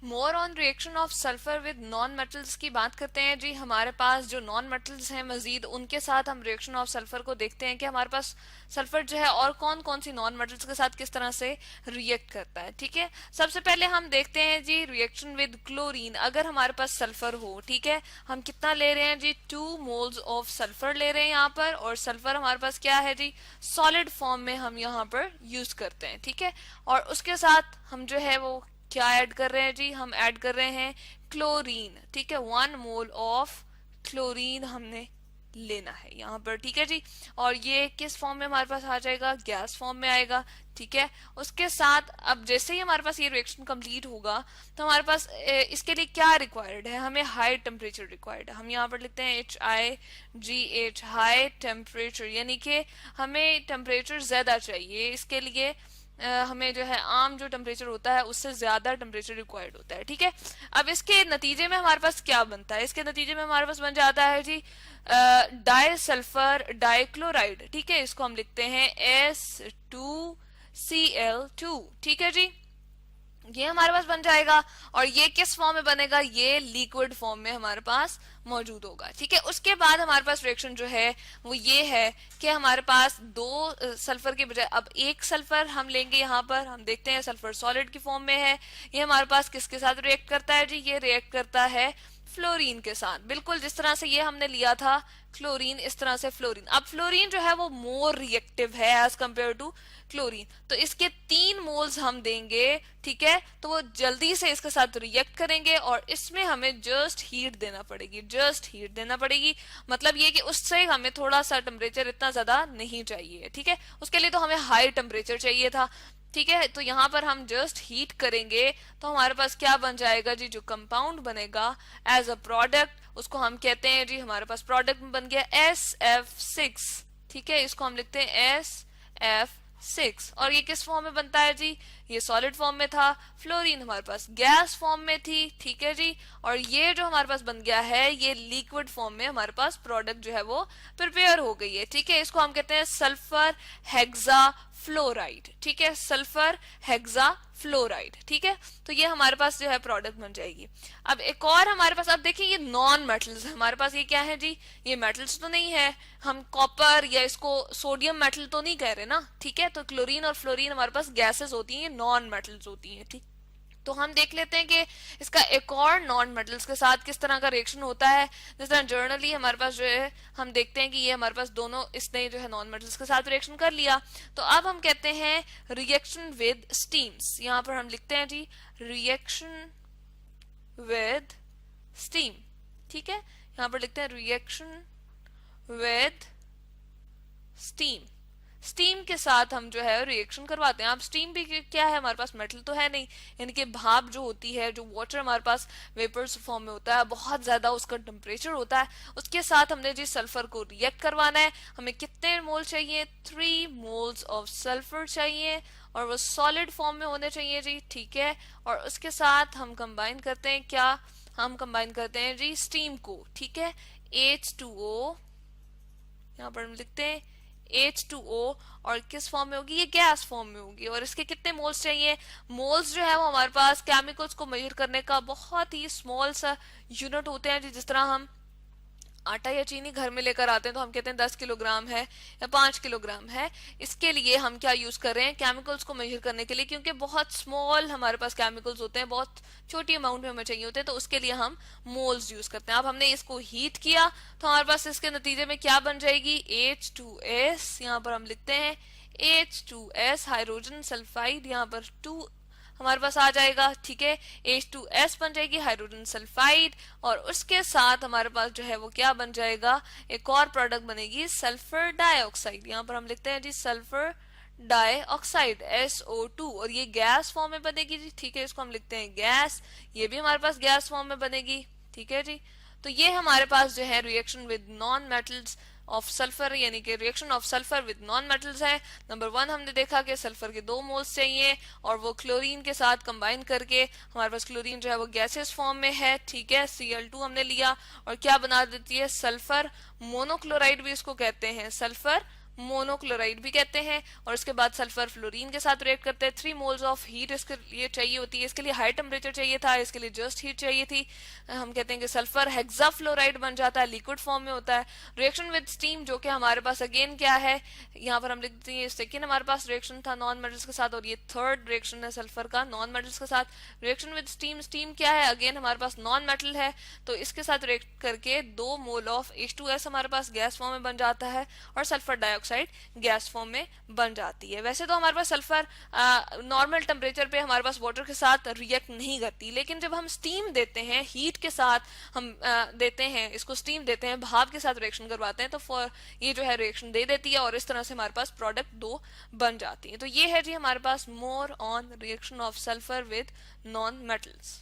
More on reaction of sulphur with non metals की बात करते हैं जी। हमारे पास जो नॉन मेटल्स हैं मजीद उनके साथ हम रिएक्शन ऑफ सल्फर को देखते हैं कि हमारे पास सल्फर जो है और कौन कौन सी नॉन मेटल्स के साथ किस तरह से रिएक्ट करता है। ठीक है, सबसे पहले हम देखते हैं जी रिएक्शन विद क्लोरीन। अगर हमारे पास सल्फर हो, ठीक है, हम कितना ले रहे हैं जी, 2 मोल्स ऑफ सल्फर ले रहे हैं यहाँ पर, और सल्फर हमारे पास क्या है जी, सॉलिड फॉर्म में हम यहाँ पर यूज करते हैं। ठीक है, और उसके साथ हम जो है वो क्या ऐड कर रहे हैं जी, हम ऐड कर रहे हैं क्लोरीन। ठीक है, 1 मोल ऑफ क्लोरीन हमने लेना है यहाँ पर। ठीक है जी, और ये किस फॉर्म में हमारे पास आ जाएगा, गैस फॉर्म में आएगा। ठीक है, उसके साथ अब जैसे ही हमारे पास ये रिएक्शन कंप्लीट होगा तो हमारे पास इसके लिए क्या रिक्वायर्ड है, हमें हाई टेम्परेचर रिक्वायर्ड है। हम यहाँ पर लिखते हैं HIGH, हाई टेम्परेचर, यानी कि हमें टेम्परेचर ज्यादा चाहिए। इसके लिए हमें जो है आम जो टेम्परेचर होता है उससे ज्यादा टेम्परेचर रिक्वायर्ड होता है। ठीक है, अब इसके नतीजे में हमारे पास क्या बनता है, इसके नतीजे में हमारे पास बन जाता है जी डाई सल्फर डाइक्लोराइड। ठीक है, इसको हम लिखते हैं S2Cl2। ठीक है जी, ये हमारे पास बन जाएगा, और ये किस फॉर्म में बनेगा, ये लिक्विड फॉर्म में हमारे पास मौजूद होगा। ठीक है, उसके बाद हमारे पास रिएक्शन जो है वो ये है कि हमारे पास दो सल्फर के बजाय अब एक सल्फर हम लेंगे। यहाँ पर हम देखते हैं सल्फर सॉलिड की फॉर्म में है। ये हमारे पास किसके साथ रिएक्ट करता है जी, ये रिएक्ट करता है फ्लोरीन के साथ, बिल्कुल जिस तरह से ये हमने लिया था क्लोरीन, इस तरह से फ्लोरीन। अब फ्लोरीन जो है वो मोर रिएक्टिव है एज कंपेयर टू क्लोरीन, तो इसके 3 मोल्स हम देंगे। ठीक है, तो वो जल्दी से इसके साथ रिएक्ट करेंगे, और इसमें हमें जस्ट हीट देना पड़ेगी, जस्ट हीट देना पड़ेगी। मतलब ये कि उससे हमें थोड़ा सा टेम्परेचर इतना ज्यादा नहीं चाहिए। ठीक है, उसके लिए तो हमें हाई टेम्परेचर चाहिए था। ठीक है, तो यहाँ पर हम जस्ट हीट करेंगे तो हमारे पास क्या बन जाएगा जी, जो कंपाउंड बनेगा एज अ प्रोडक्ट उसको हम कहते हैं जी, हमारे पास प्रोडक्ट बन गया SF6। ठीक है, इसको हम लिखते हैं SF6, और ये किस फॉर्म में बनता है जी, ये सॉलिड फॉर्म में था, फ्लोरीन हमारे पास गैस फॉर्म में थी। ठीक है जी, और ये जो हमारे पास बन गया है ये लिक्विड फॉर्म में हमारे पास प्रोडक्ट जो है वो प्रिपेयर हो गई है। ठीक है, इसको हम कहते हैं सल्फर हेक्सा फ्लोराइड। ठीक है, सल्फर हेक्सा फ्लोराइड। ठीक है, तो ये हमारे पास जो है प्रोडक्ट बन जाएगी। अब एक और हमारे पास, अब देखिए ये नॉन मेटल्स हमारे पास, ये क्या है जी, ये मेटल्स तो नहीं है, हम कॉपर या इसको सोडियम मेटल तो नहीं कह रहे ना। ठीक है, तो क्लोरीन और फ्लोरीन हमारे पास गैसेस होती हैं, नॉन मेटल्स होती हैं। ठीक, तो हम देख लेते हैं कि इसका एक और नॉन मेटल्स के साथ किस तरह का रिएक्शन होता है। जिस तरह जर्नली हमारे पास जो है हम देखते हैं कि ये हमारे पास दोनों, इसने जो है नॉन मेटल्स के साथ रिएक्शन कर लिया। तो अब हम कहते हैं रिएक्शन विद स्टीम्स। यहाँ पर हम लिखते हैं जी रिएक्शन विद स्टीम। ठीक है, यहाँ पर लिखते हैं रिएक्शन विद स्टीम। स्टीम के साथ हम जो है रिएक्शन करवाते हैं। अब स्टीम भी क्या है, हमारे पास मेटल तो है नहीं, यानी कि भाप जो होती है, जो वाटर हमारे पास वेपर्स फॉर्म में होता है, बहुत ज्यादा उसका टेम्परेचर होता है, उसके साथ हमने जी सल्फर को रिएक्ट करवाना है। हमें कितने मोल चाहिए, 3 मोल्स ऑफ सल्फर चाहिए, और वो सॉलिड फॉर्म में होने चाहिए जी। ठीक है, और उसके साथ हम कंबाइन करते हैं क्या, हम कंबाइन करते हैं जी स्टीम को। ठीक है, H2O, यहाँ पर हम लिखते हैं H2O, और किस फॉर्म में होगी, ये गैस फॉर्म में होगी। और इसके कितने मोल्स चाहिए, मोल्स जो है वो हमारे पास केमिकल्स को मेजर करने का बहुत ही स्मॉल सा यूनिट होते हैं। जिस तरह हम आटा या चीनी घर में लेकर आते हैं तो हम कहते हैं 10 किलोग्राम है या 5 किलोग्राम है। इसके लिए हम क्या यूज कर रहे हैं, केमिकल्स को मेजर करने के लिए, क्योंकि बहुत स्मॉल हमारे पास केमिकल्स होते हैं, बहुत छोटी अमाउंट में हमें चाहिए होते हैं, तो उसके लिए हम मोल्स यूज करते हैं। अब हमने इसको हीट किया तो हमारे पास इसके नतीजे में क्या बन जाएगी, H2S। यहाँ पर हम लिखते हैं H2S, हाइड्रोजन सल्फाइड, यहाँ पर 2 हमारे पास आ जाएगा। ठीक है, H2S बन जाएगी हाइड्रोजन सल्फाइड, और उसके साथ हमारे पास जो है वो क्या बन जाएगा, एक और प्रोडक्ट बनेगी सल्फर डाइऑक्साइड। यहाँ पर हम लिखते हैं जी सल्फर डाइऑक्साइड SO2, और ये गैस फॉर्म में बनेगी जी। ठीक है, इसको हम लिखते हैं गैस, ये भी हमारे पास गैस फॉर्म में बनेगी। ठीक है जी, तो ये हमारे पास जो है reaction with non metals of sulphur, यानी कि reaction of sulphur with non metals है। नंबर 1 हमने देखा कि सल्फर के 2 मोल्स चाहिए, और वो क्लोरीन के साथ कंबाइन करके हमारे पास क्लोरीन जो है वो गैसेस फॉर्म में है। ठीक है, Cl2 हमने लिया, और क्या बना देती है, सल्फर मोनोक्लोराइड भी इसको कहते हैं, सल्फर मोनोक्लोराइड भी कहते हैं। और उसके बाद सल्फर फ्लोरीन के साथ रिएक्ट करते हैं। 3 मोल्स ऑफ हीट इसके लिए चाहिए होती है, इसके लिए हाई टेम्परेचर चाहिए था, इसके लिए जस्ट हीट चाहिए थी। हम कहते हैं कि सल्फर हेक्साफ्लोराइड बन जाता है, लिक्विड फॉर्म में होता है। रिएक्शन विद स्टीम जो कि हमारे पास अगेन क्या है, यहाँ पर हम लिखते हैं सेकेंड हमारे पास रिएक्शन था नॉन मेटल्स के साथ, और ये थर्ड रिएक्शन है सल्फर का नॉन मेटल्स के साथ। रिएक्शन विद स्टीम, स्टीम क्या है, अगेन हमारे पास नॉन मेटल है, तो इसके साथ रिएक्ट करके 2 मोल ऑफ H2S हमारे पास गैस फॉर्म में बन जाता है, और सल्फर डाइऑक्साइड गैस फॉर्म में बन जाती है। वैसे तो हमारे पास सल्फर नॉर्मल टेम्परेचर पे हमारे पास वाटर के साथ रिएक्ट नहीं करती, लेकिन जब हम स्टीम देते हैं, हीट के साथ हम देते हैं, इसको स्टीम देते हैं, भाप के साथ रिएक्शन करवाते हैं, तो ये जो है रिएक्शन दे देती है, और इस तरह से हमारे पास प्रोडक्ट 2 बन जाती है। तो ये है जी हमारे पास more on reaction of sulphur with non metals.